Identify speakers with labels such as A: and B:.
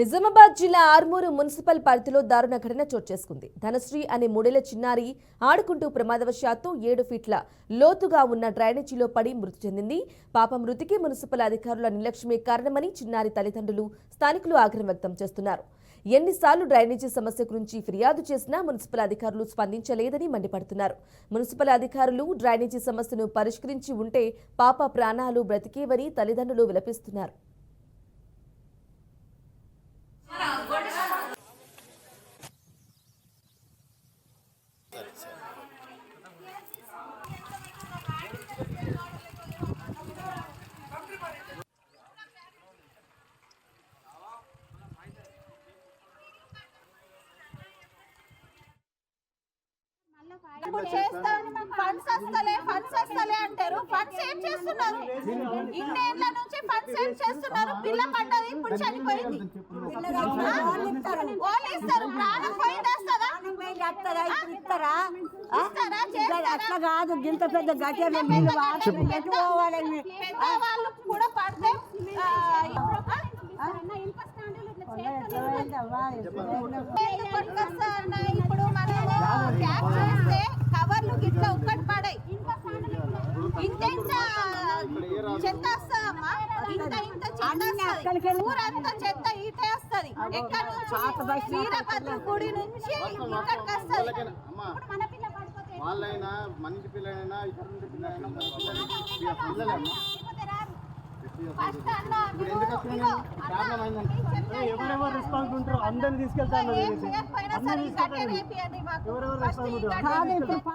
A: నిజామాబాద్ జిల్లా ఆర్మూరు మున్సిపల్ పరిధిలో దారుణ ఘటన చోటు చేసుకుంది. ధనశ్రీ అనే మూడేళ్ల చిన్నారి ఆడుకుంటూ ప్రమాదవశాత్తు 7 ఫీట్ల లోతుగా ఉన్న డ్రైనేజీలో పడి మృతి చెందింది. పాప మృతికి మున్సిపల్ అధికారుల నిర్లక్ష్యమే కారణమని చిన్నారి తల్లిదండ్రులు, స్థానికులు ఆగ్రహం వ్యక్తం చేస్తున్నారు. ఎన్నిసార్లు డ్రైనేజీ సమస్య గురించి ఫిర్యాదు చేసినా మున్సిపల్ అధికారులు స్పందించలేదని మండిపడుతున్నారు. మున్సిపల్ అధికారులు డ్రైనేజీ సమస్యను పరిష్కరించి ఉంటే పాప ప్రాణాలు బ్రతికేవని తల్లిదండ్రులు విలపిస్తున్నారు.
B: ఫండ్స్ వస్తలే అంటారు. ఫండ్స్ ఏం చేస్తున్నారు? ఇన్నేళ్ల నుంచి ఫండ్స్ ఏం చేస్తున్నారు? పిల్ల పడ్డది, ఇప్పుడు చనిపోయింది. వాళ్ళు ఇస్తారు, ప్రాణం పోయిందేస్తారా?
C: అట్లా కాదు, ఇంత పెద్ద గట్టిగా
B: వాళ్ళు కూడా పడితే ఇప్పుడు మనం ట్యాప్ చేస్తే కవర్లు గిట్లా ఒక్కటి పడాయి. ఇంత చెత్త వస్తుందమ్మా, ఇంత చెత్త ఊరంతా చెత్త ఈటే వస్తుంది. ఎక్కడ నుంచి? వీరభద్ర గుడి నుంచి ఇక్కడికి వస్తుంది.
D: వాళ్ళైనా మంచి పిల్లలైనా ఇతరుల పిల్లలైనా
E: ఎవరెవరు రెస్పాన్సిబుల్ ఉంటారో అందరిని తీసుకెళ్తాను.